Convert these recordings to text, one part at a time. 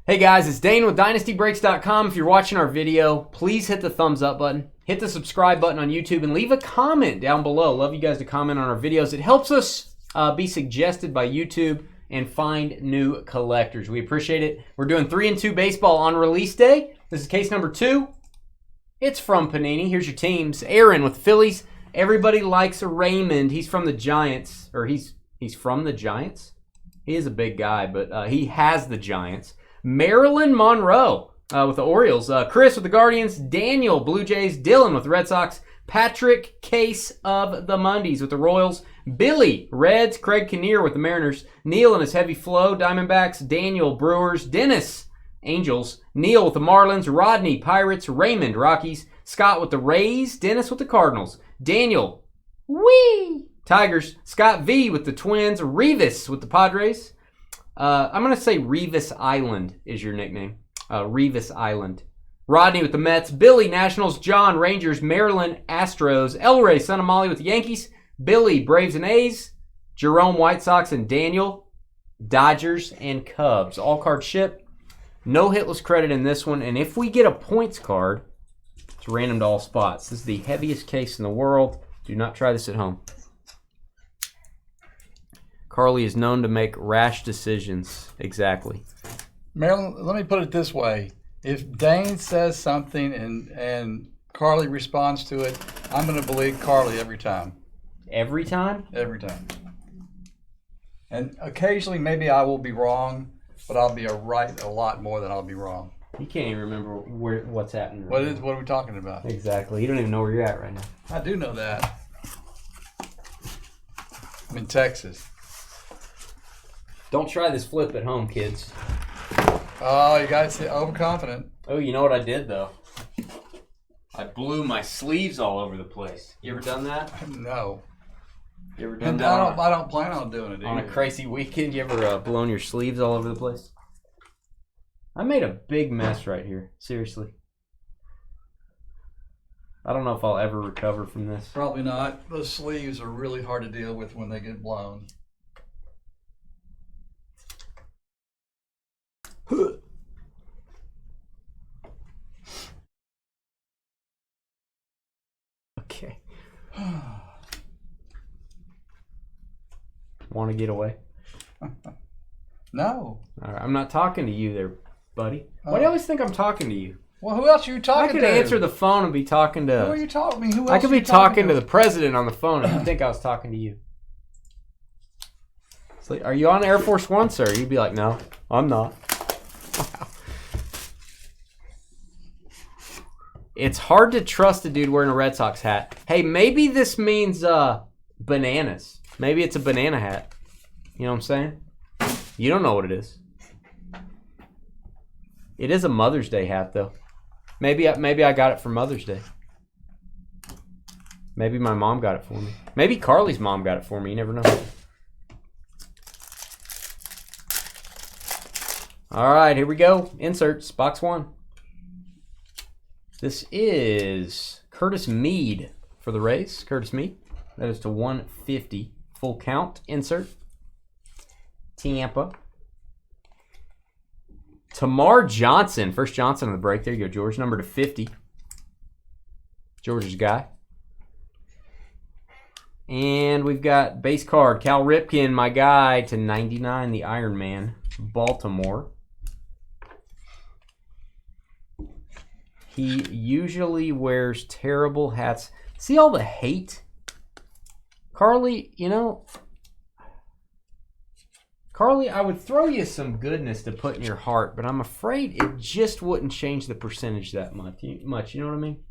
Hey guys, it's Dane with DynastyBreaks.com. If you're watching our video, please hit the thumbs up button, hit the subscribe button on YouTube, and leave a comment down below. Love you guys to comment on our videos. It helps us be suggested by YouTube and find new collectors. We appreciate it. We're doing 3 and 2 baseball on release day. This is case number 2. It's from Panini. Here's your teams. Aaron with the Phillies. Everybody likes Raymond. He's from the Giants, or he's from the Giants. He is a big guy, but he has the Giants. Marilyn Monroe with the Orioles. Chris with the Guardians. Daniel, Blue Jays. Dylan with the Red Sox. Patrick Case of the Mondays with the Royals. Billy, Reds. Craig Kinnear with the Mariners. Neil and his Heavy Flow, Diamondbacks. Daniel, Brewers. Dennis, Angels. Neil with the Marlins. Rodney, Pirates. Raymond, Rockies. Scott with the Rays. Dennis with the Cardinals. Daniel, Tigers. Scott V with the Twins. Revis with the Padres. I'm going to say Revis Island is your nickname. Revis Island. Rodney with the Mets. Billy, Nationals. John, Rangers. Maryland, Astros. Elray, Son of Molly with the Yankees. Billy, Braves and A's. Jerome, White Sox. And Daniel, Dodgers and Cubs. All card ship. No hitless credit in this one. And if we get a points card, it's random to all spots. This is the heaviest case in the world. Do not try this at home. Carly is known to make rash decisions. Exactly. Marilyn, let me put it this way. If Dane says something and Carly responds to it, I'm going to believe Carly every time. Every time? Every time. And occasionally maybe I will be wrong, but I'll be right a lot more than I'll be wrong. You can't even remember what's happening. What are we talking about? Exactly. You don't even know where you're at right now. I do know that. I'm in Texas. Don't try this flip at home, kids. Oh, you guys overconfident. Oh, you know what I did, though? I blew my sleeves all over the place. You ever done that? No. You ever done And that? I don't plan on doing it On a either. crazy weekend? You ever blown your sleeves all over the place? I made a big mess right here. Seriously. I don't know if I'll ever recover from this. Probably not. Those sleeves are really hard to deal with when they get blown. Okay. Want to get away? No. All right. I'm not talking to you there, buddy. Why do you always think I'm talking to you? Well, who else are you talking I to? could answer the phone and be talking to... Who are you talking? I mean, who else I could are you be talking to the president on the phone and you think I was talking to you. It's like, are you on Air Force One, sir? You'd be like, no, I'm not. Wow. It's hard to trust a dude wearing a Red Sox hat. Hey, maybe this means bananas. Maybe it's a banana hat. You know what I'm saying? You don't know what it is. It is a Mother's Day hat, though. Maybe I got it for Mother's Day. Maybe my mom got it for me. Maybe Carly's mom got it for me. You never know. All right, here we go. Inserts, box 1. This is Curtis Mead for the Rays. Curtis Mead. That is to 150. Full count. Insert. Tampa. Tamar Johnson. First Johnson on the break. There you go, George. Number to 50. George's guy. And we've got base card. Cal Ripken, my guy, to 99. The Iron Man. Baltimore. He usually wears terrible hats. See all the hate? Carly, you know... Carly, I would throw you some goodness to put in your heart, but I'm afraid it just wouldn't change the percentage that much. You know what I mean?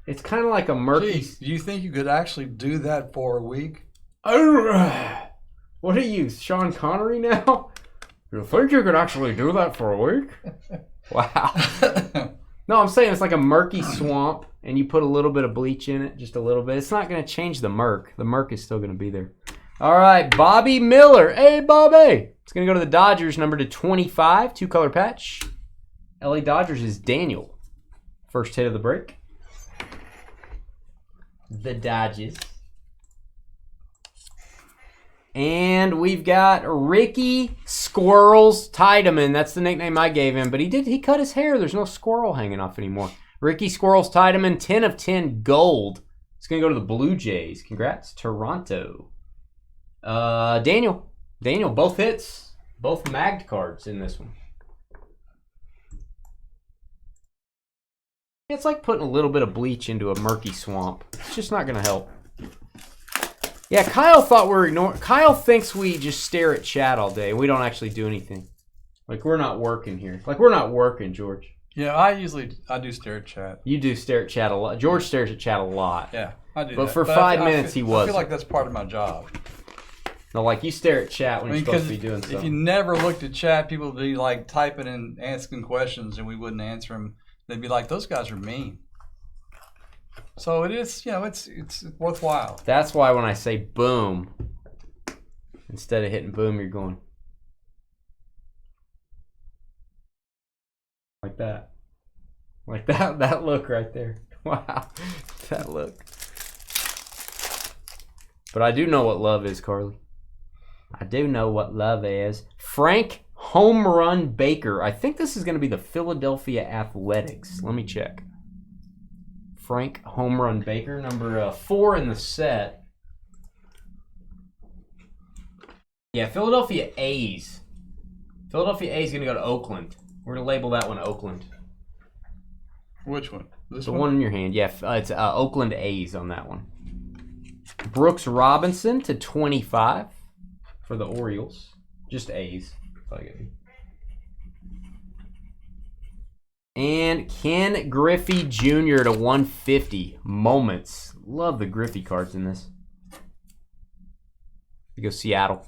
It's kind of like a murky... Jeez, do you think you could actually do that for a week? What are you, Sean Connery now? You think you could actually do that for a week? Wow. No, I'm saying it's like a murky swamp, and you put a little bit of bleach in it, just a little bit. It's not going to change the murk. The murk is still going to be there. All right, Bobby Miller. Hey, Bobby. It's going to go to the Dodgers, number to 25, 2-color patch. LA Dodgers is Daniel. First hit of the break. The Dodgers. And we've got Ricky Squirrels Tiedemann. That's the nickname I gave him. But he cut his hair. There's no squirrel hanging off anymore. Ricky Squirrels Tiedemann, 10 of 10 gold. It's going to go to the Blue Jays. Congrats, Toronto. Daniel, both hits. Both magged cards in this one. It's like putting a little bit of bleach into a murky swamp. It's just not going to help. Yeah, Kyle thought we're ignoring. Kyle thinks we just stare at chat all day and we don't actually do anything. Like we're not working here. Like we're not working, George. Yeah, I do stare at chat. You do stare at chat a lot. George stares at chat a lot. Yeah, I do. But for 5 minutes, he was. I feel like that's part of my job. No, like you stare at chat when you're supposed to be doing something. If you never looked at chat, people would be like typing and asking questions, and we wouldn't answer them. They'd be like, "Those guys are mean." So it is, it's worthwhile. That's why when I say boom, instead of hitting boom, you're going like that. Like that look right there. Wow, that look. But I do know what love is, Carly. I do know what love is. Frank Home Run Baker. I think this is going to be the Philadelphia Athletics. Let me check. Frank Home Run Baker, number 4 in the set. Yeah, Philadelphia A's. Philadelphia A's going to go to Oakland. We're going to label that one Oakland. Which one? The one in your hand. Yeah, it's Oakland A's on that one. Brooks Robinson to 25 for the Orioles. Just A's. And Ken Griffey Jr. to 150. Moments. Love the Griffey cards in this. We go Seattle.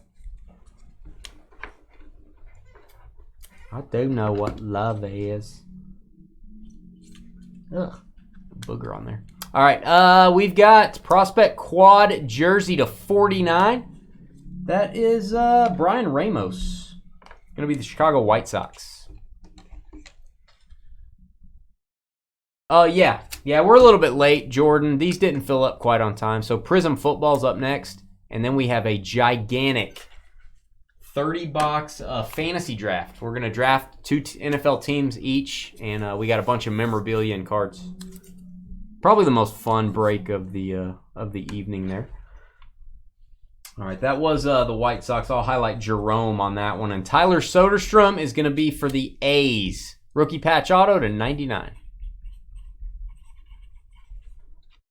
I do know what love is. Ugh. Booger on there. All right. We've got Prospect Quad Jersey to 49. That is Brian Ramos. Going to be the Chicago White Sox. Yeah, we're a little bit late, Jordan. These didn't fill up quite on time. So Prism Football's up next. And then we have a gigantic 30-box fantasy draft. We're going to draft 2 NFL teams each. And we got a bunch of memorabilia and cards. Probably the most fun break of the evening there. All right, that was the White Sox. I'll highlight Jerome on that one. And Tyler Soderstrom is going to be for the A's. Rookie patch auto to 99.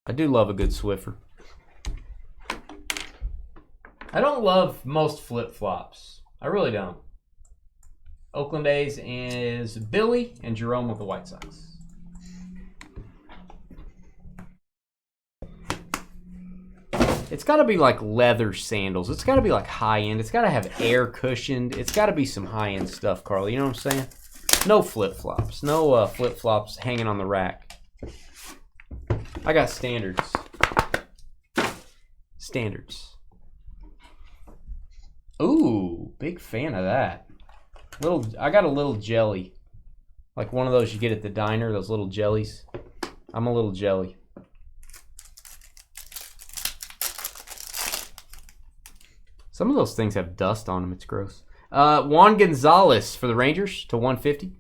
I do love a good Swiffer. I don't love most flip-flops. I really don't. Oakland A's is Billy and Jerome with the White Sox. It's got to be like leather sandals. It's got to be like high-end. It's got to have air cushioned. It's got to be some high-end stuff, Carly. You know what I'm saying? No flip-flops. No flip-flops hanging on the rack. I got standards. Standards. Ooh, big fan of that. I got a little jelly. Like one of those you get at the diner, those little jellies. I'm a little jelly. Some of those things have dust on them. It's gross. Juan Gonzalez for the Rangers to 150.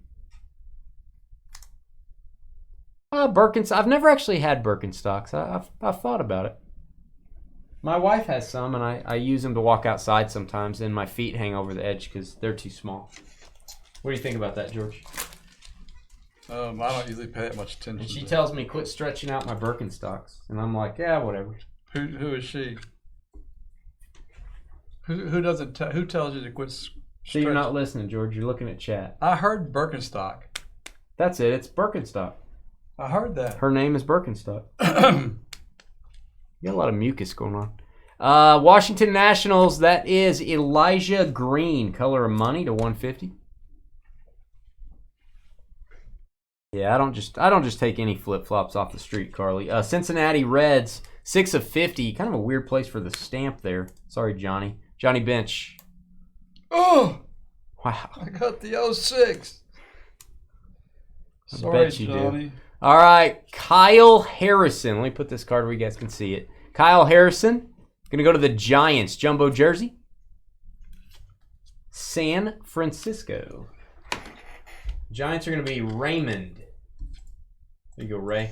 Birkenstocks. I've never actually had Birkenstocks. I've thought about it. My wife has some, and I use them to walk outside sometimes, and my feet hang over the edge because they're too small. What do you think about that, George? I don't usually pay that much attention. And she tells me quit stretching out my Birkenstocks, and I'm like, yeah, whatever. Who is she? Who doesn't? Who tells you to quit? So you're not listening, George. You're looking at chat. I heard Birkenstock. That's it. It's Birkenstock. I heard that. Her name is Birkenstock. You got a lot of mucus going on. Washington Nationals, that is Elijah Green, color of money to 150. Yeah, I don't just take any flip-flops off the street, Carly. Cincinnati Reds, 6 of 50. Kind of a weird place for the stamp there. Sorry, Johnny. Johnny Bench. Oh! Wow. I got the 06. I bet you Johnny. Do. All right, Kyle Harrison. Let me put this card where you guys can see it. Kyle Harrison, going to go to the Giants. Jumbo jersey. San Francisco. Giants are going to be Raymond. There you go, Ray.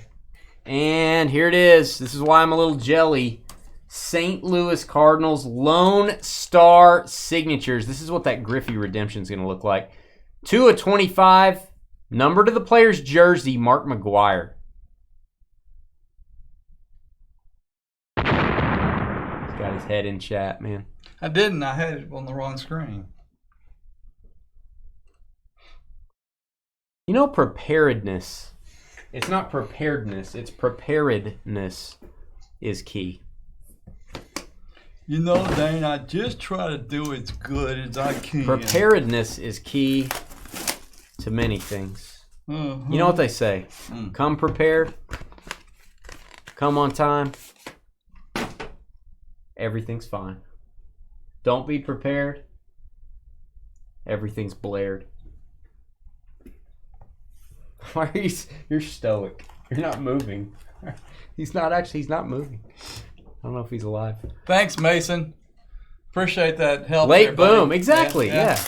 And here it is. This is why I'm a little jelly. St. Louis Cardinals Lone Star Signatures. This is what that Griffey redemption is going to look like. 2/25. Number to the player's jersey, Mark McGwire. He's got his head in chat, man. I didn't. I had it on the wrong screen. You know, preparedness. It's not preparedness. It's preparedness is key. You know, Dane, I just try to do as good as I can. Preparedness is key to many things. You know what they say? Come prepared. Come on time. Everything's fine. Don't be prepared. Everything's blared. Why are you're stoic. You're not moving. He's not moving. I don't know if he's alive. Thanks, Mason. Appreciate that help. Late boom. Exactly. Yeah.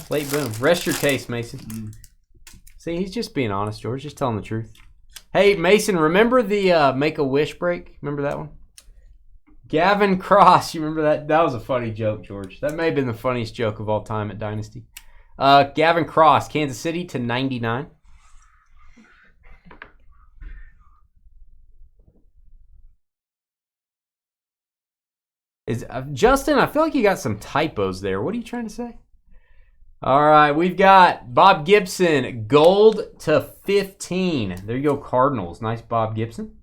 Late boom. Rest your case, Mason. See, he's just being honest, George. Just telling the truth. Hey, Mason, remember the Make-A-Wish break? Remember that one? Gavin Cross. You remember that? That was a funny joke, George. That may have been the funniest joke of all time at Dynasty. Gavin Cross, Kansas City /99. Justin, I feel like you got some typos there. What are you trying to say? All right, we've got Bob Gibson, gold /15. There you go, Cardinals. Nice Bob Gibson.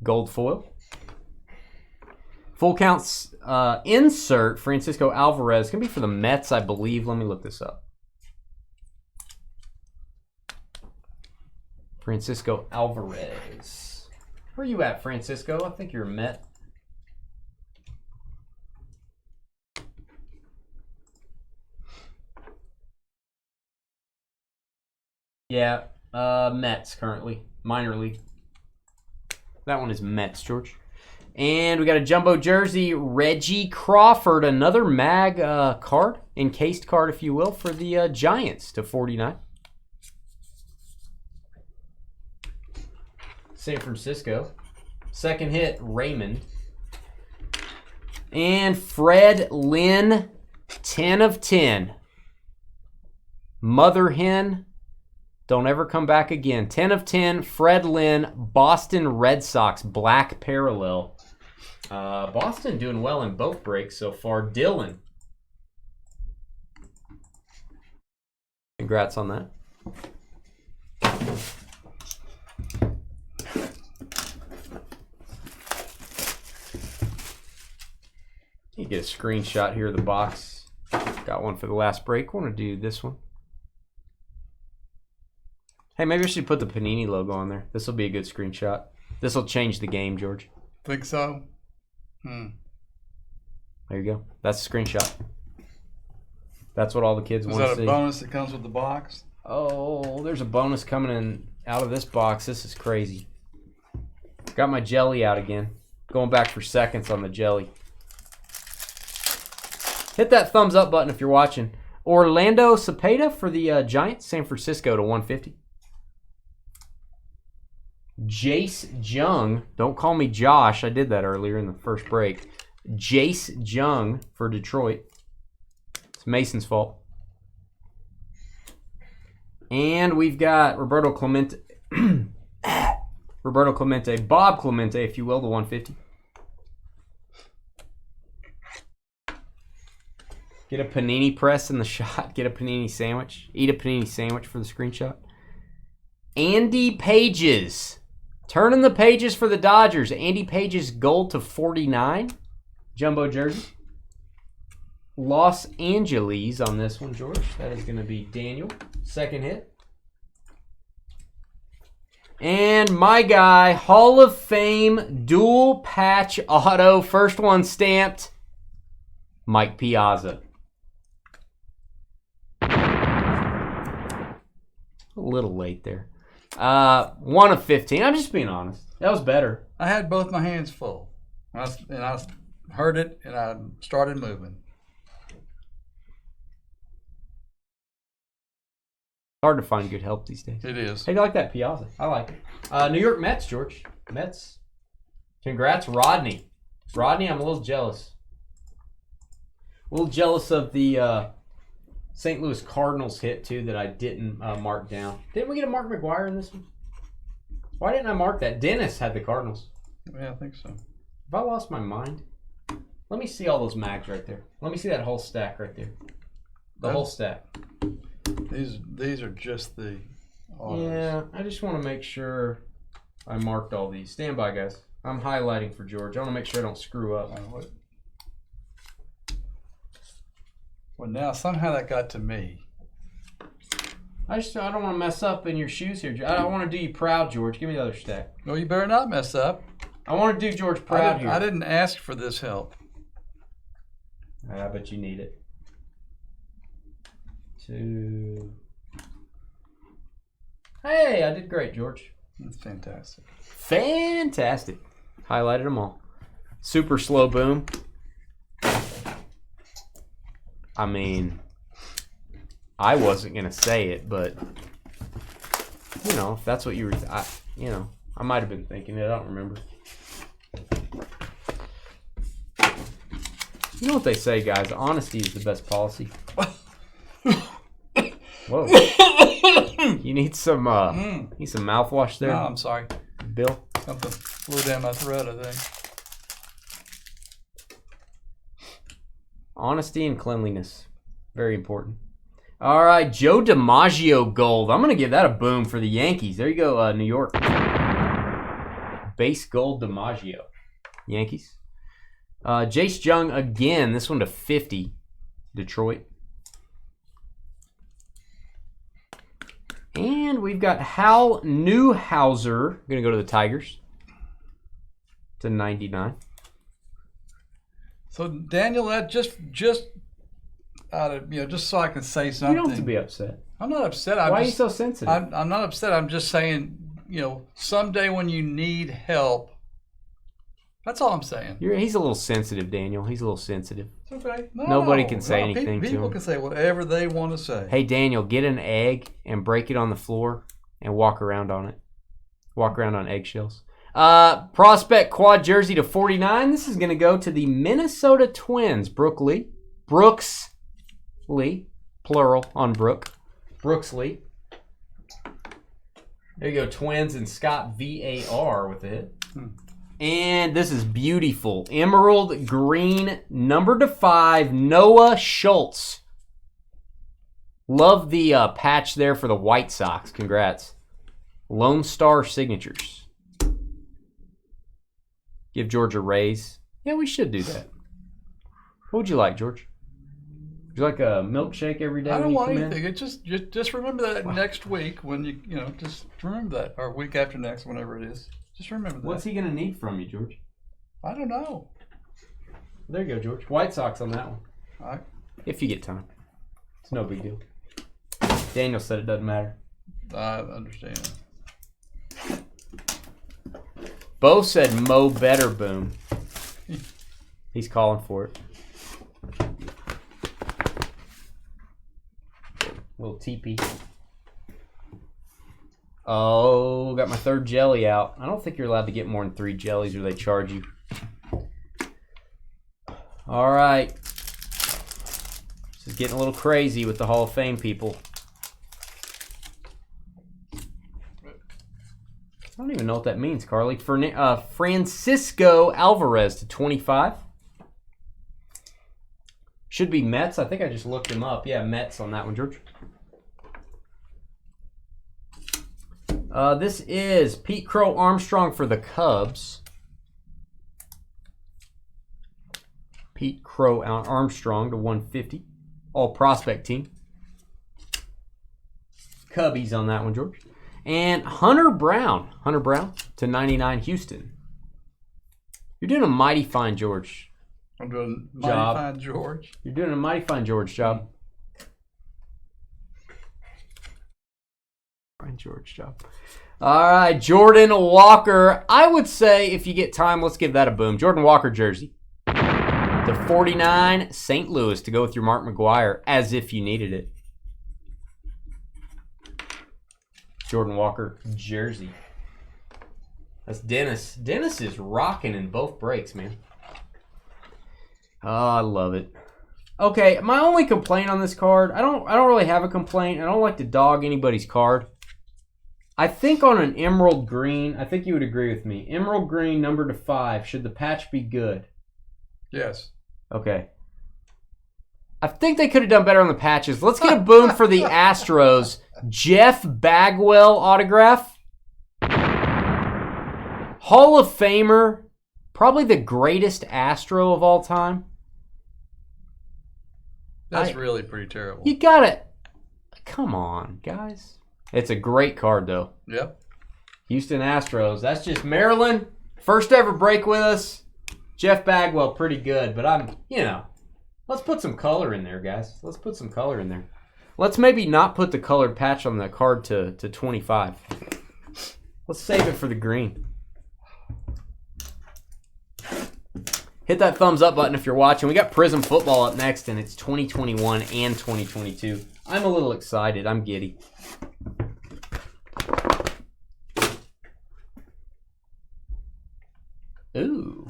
Gold foil. Full counts insert, Francisco Alvarez. It's going to be for the Mets, I believe. Let me look this up. Francisco Alvarez. Where are you at, Francisco? I think you're a Met. Yeah, Mets currently. Minor league. That one is Mets, George. And we got a jumbo jersey, Reggie Crawford. Another mag card, encased card, if you will, for the Giants /49. San Francisco. Second hit, Raymond. And Fred Lynn, 10/10. Mother hen, don't ever come back again. 10/10, Fred Lynn, Boston Red Sox, black parallel. Boston doing well in both breaks so far. Dylan. Congrats on that. You get a screenshot here of the box. Got one for the last break. Want to do this one. Hey, maybe I should put the Panini logo on there. This will be a good screenshot. This will change the game, George. Think so? There you go. That's a screenshot. That's what all the kids want to see. Is that a bonus that comes with the box? Oh, there's a bonus coming in out of this box. This is crazy. Got my jelly out again. Going back for seconds on the jelly. Hit that thumbs up button if you're watching. Orlando Cepeda for the Giants. San Francisco /150. Jace Jung. Don't call me Josh. I did that earlier in the first break. Jace Jung for Detroit. It's Mason's fault. And we've got Roberto Clemente. Roberto Clemente. Bob Clemente, if you will, /150. Get a panini press in the shot. Get a panini sandwich. Eat a panini sandwich for the screenshot. Andy Pages. Turning the pages for the Dodgers. Andy Pages gold /49. Jumbo jersey. Los Angeles on this one, George. That is going to be Daniel. Second hit. And my guy, Hall of Fame dual patch auto. First one stamped. Mike Piazza. A little late there. 1/15. I'm just being honest. That was better. I had both my hands full. And I heard it, and I started moving. Hard to find good help these days. It is. Hey, you like that Piazza? I like it. New York Mets, George. Mets. Congrats, Rodney. Rodney, I'm a little jealous. A little jealous of the St. Louis Cardinals hit, too, that I didn't mark down. Didn't we get a Mark McGwire in this one? Why didn't I mark that? Dennis had the Cardinals. Yeah, I think so. Have I lost my mind? Let me see all those mags right there. Let me see that whole stack right there. The whole stack. These are just the autos. Yeah, I just want to make sure I marked all these. Stand by, guys. I'm highlighting for George. I want to make sure I don't screw up. Well, now somehow that got to me. I don't want to mess up in your shoes here. I want to do you proud, George. Give me the other stack. No, you better not mess up. I want to do George proud here. I didn't ask for this help. I bet you need it. 2. Hey, I did great, George. That's fantastic. Fantastic. Highlighted them all. Super slow boom. I mean, I wasn't going to say it, but, you know, if that's what you were, I might have been thinking it. I don't remember. You know what they say, guys? Honesty is the best policy. Whoa. You need some mouthwash there? No, I'm sorry. Bill? Something flew down my throat, I think. Honesty and cleanliness. Very important. All right, Joe DiMaggio gold. I'm going to give that a boom for the Yankees. There you go, New York. Base gold DiMaggio. Yankees. Jace Jung again. This one to 50. Detroit. And we've got Hal Newhouser. Going to go to the Tigers. To 99. So Daniel, that just out of just so I can say something. You don't have to be upset. I'm not upset. Why are you so sensitive? I'm not upset. I'm just saying, someday when you need help, that's all I'm saying. He's a little sensitive, Daniel. He's a little sensitive. It's okay. Nobody can say anything to him. People can say whatever they want to say. Hey, Daniel, get an egg and break it on the floor and walk around on it. Walk around on eggshells. Prospect quad jersey to 49. This is going to go to the Minnesota Twins. Brooks Lee, plural on Brooke. Brooks Lee. There you go, Twins and Scott VAR with it. And this is beautiful. Emerald green, number to 5, Noah Schultz. Love the patch there for the White Sox. Congrats. Lone Star Signatures. Give George a raise. Yeah, we should do that. What would you like, George? Would you like a milkshake every day? I don't want anything. It just remember that next week when just remember that, or week after next, whenever it is. Just remember that. What's he gonna need from you, George? I don't know. There you go, George. White Sox on that one. All right. If you get time, it's no big deal. Daniel said it doesn't matter. I understand. Bo said Mo better boom. He's calling for it. Little TP. Oh, got my third jelly out. I don't think you're allowed to get more than 3 jellies or they charge you. All right. This is getting a little crazy with the Hall of Fame people. I don't even know what that means, Carly. Francisco Alvarez to 25. Should be Mets. I think I just looked him up. Yeah, Mets on that one, George. This is Pete Crow Armstrong for the Cubs. Pete Crow Armstrong to 150. All prospect team. Cubbies on that one, George. And Hunter Brown to 99, Houston. You're doing a mighty fine George. I'm doing a mighty fine George. You're doing a mighty fine George job. Fine George job. All right, Jordan Walker. I would say if you get time, let's give that a boom. Jordan Walker jersey. To 49, St. Louis to go with your Mark McGwire as if you needed it. Jordan Walker jersey. That's Dennis. Dennis is rocking in both breaks, man. Oh, I love it. Okay, my only complaint on this card, I don't really have a complaint. I don't like to dog anybody's card. I think on an emerald green, I think you would agree with me. Emerald green, number to 5. Should the patch be good? Yes. Okay. I think they could have done better on the patches. Let's get a boom for the Astros. Jeff Bagwell autograph. Hall of Famer. Probably the greatest Astro of all time. That's really pretty terrible. You got it. Come on, guys. It's a great card, though. Yep. Houston Astros. That's just Maryland. First ever break with us. Jeff Bagwell, pretty good. But let's put some color in there, guys. Let's put some color in there. Let's maybe not put the colored patch on the card to 25. Let's save it for the green. Hit that thumbs up button if you're watching. We got Prism Football up next, and it's 2021 and 2022. I'm a little excited. I'm giddy. Ooh.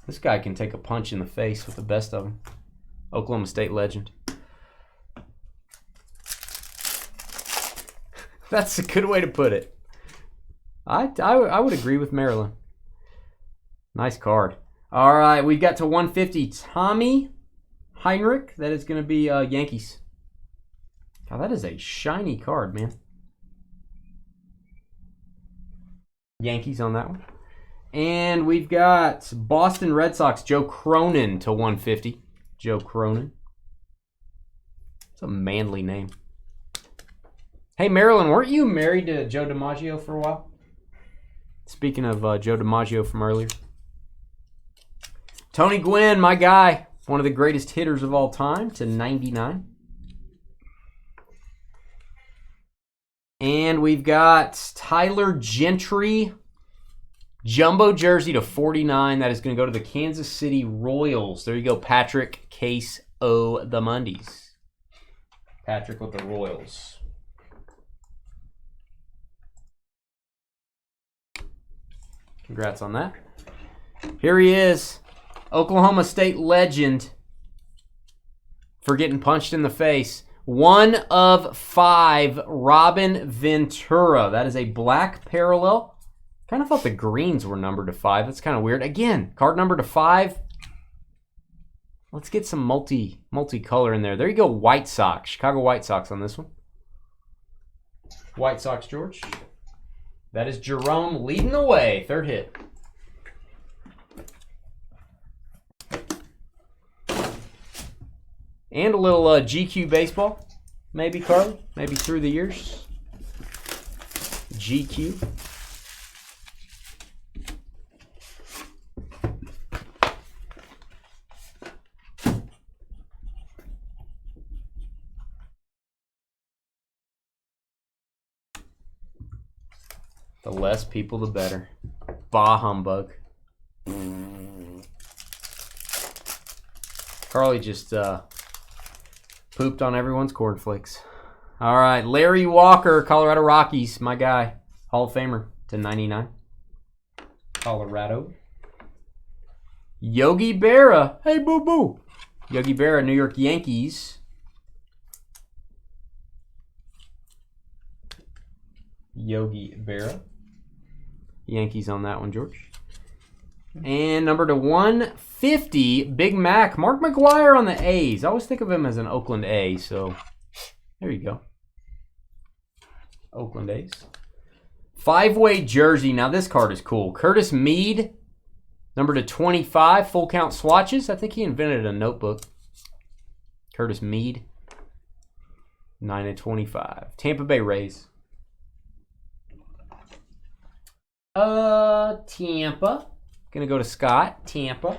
This guy can take a punch in the face with the best of them. Oklahoma State legend. That's a good way to put it. I would agree with Maryland. Nice card. All right, we got to 150. Tommy Heinrich. That is going to be Yankees. Oh, that is a shiny card, man. Yankees on that one. And we've got Boston Red Sox, Joe Cronin to 150. Joe Cronin. It's a manly name. Hey, Marilyn, weren't you married to Joe DiMaggio for a while? Speaking of Joe DiMaggio from earlier. Tony Gwynn, my guy. One of the greatest hitters of all time to 99. And we've got Tyler Gentry. Jumbo jersey to 49. That is going to go to the Kansas City Royals. There you go, Patrick Case O. the Mundies. Patrick with the Royals. Congrats on that. Here he is. Oklahoma State legend for getting punched in the face. 1 of 5, Robin Ventura. That is a black parallel. Kind of thought the greens were numbered to 5. That's kind of weird. Again, card number to 5. Let's get some multi-color in there. There you go, White Sox. Chicago White Sox on this one. White Sox, George. That is Jerome leading the way. Third hit. And a little GQ baseball. Maybe, Carly. Maybe through the years. GQ. The less people, the better. Bah humbug. Carly just pooped on everyone's cornflakes. All right, Larry Walker, Colorado Rockies, my guy. Hall of Famer to 99. Colorado. Yogi Berra. Hey, boo-boo. Yogi Berra, New York Yankees. Yogi Berra. Yankees on that one, George. And number to 150, Big Mac. Mark McGwire on the A's. I always think of him as an Oakland A, so there you go. Oakland A's. 5-way jersey. Now this card is cool. Curtis Mead, number to 25, full count swatches. I think he invented a notebook. Curtis Mead, 9 of 25. Tampa Bay Rays. Tampa. Gonna go to Scott. Tampa.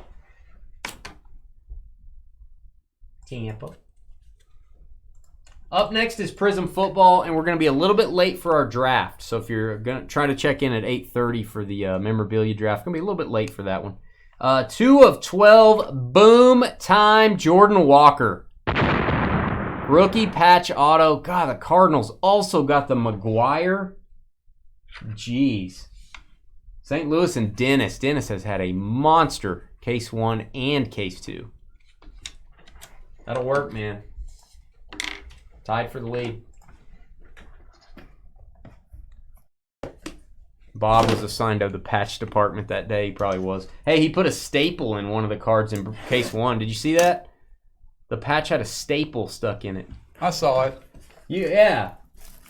Up next is Prism Football, and we're gonna be a little bit late for our draft. So if you're gonna try to check in at 8:30 for the memorabilia draft, gonna be a little bit late for that one. 2 of 12. Boom time. Jordan Walker. Rookie patch auto. God, the Cardinals also got the McGuire. Jeez. St. Louis and Dennis. Dennis has had a monster case 1 and case 2. That'll work, man. Tied for the lead. Bob was assigned to the patch department that day. He probably was. Hey, he put a staple in one of the cards in case 1. Did you see that? The patch had a staple stuck in it. I saw it. Yeah.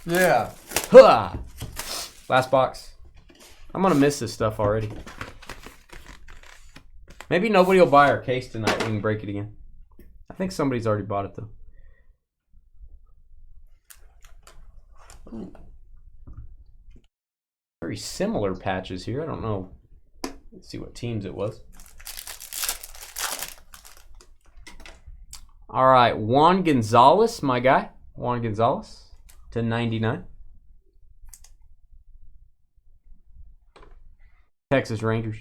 Yeah. Huh. Last box. I'm going to miss this stuff already. Maybe nobody will buy our case tonight. We can break it again. I think somebody's already bought it, though. Ooh. Very similar patches here. I don't know. Let's see what teams it was. All right, Juan Gonzalez, my guy. Juan Gonzalez to 99. Texas Rangers.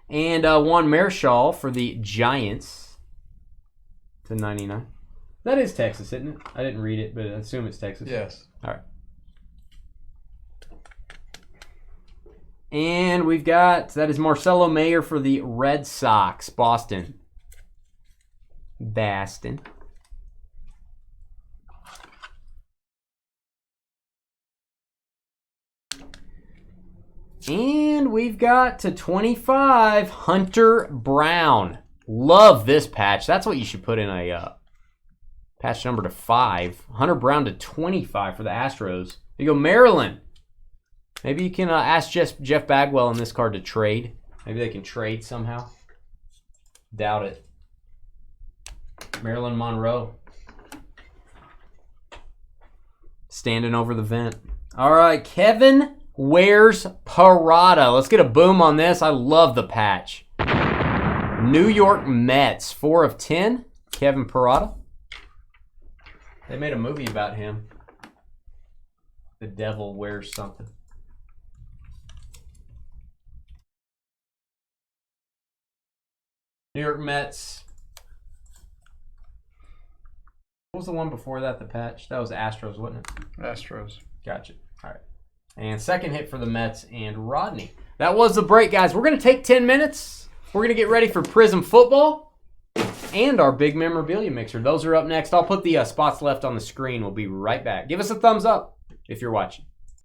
And Juan Marichal for the Giants to 99. That is Texas, isn't it? I didn't read it, but I assume it's Texas. Yes. All right. And we've got, that is Marcelo Mayer for the Red Sox, Boston. And we've got to 25, Hunter Brown. Love this patch. That's what you should put in a patch number to 5. Hunter Brown to 25 for the Astros. There you go, Maryland. Maybe you can ask Jeff Bagwell on this card to trade. Maybe they can trade somehow. Doubt it. Marilyn Monroe. Standing over the vent. All right, Kevin Wears Parada. Let's get a boom on this. I love the patch. New York Mets, 4 of 10. Kevin Parada. They made a movie about him. The devil wears something. New York Mets. What was the one before that, the patch? That was Astros, wasn't it? Astros. Gotcha. All right. And second hit for the Mets and Rodney. That was the break, guys. We're going to take 10 minutes. We're going to get ready for Prism football and our big memorabilia mixer. Those are up next. I'll put the spots left on the screen. We'll be right back. Give us a thumbs up if you're watching.